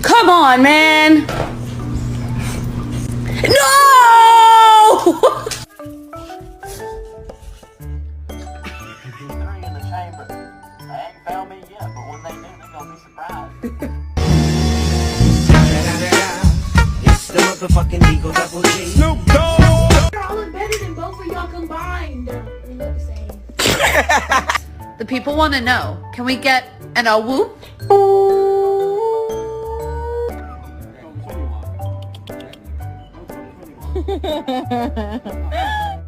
Come on, man! No! Three in the chamber. They ain't found me yet, but when they do, they're gonna be surprised. It's the motherfucking Eagle Double G. Snoop Dogg! You're all embedded in both of y'all combined. We look the same. The people want to know. Can we get an a whoop?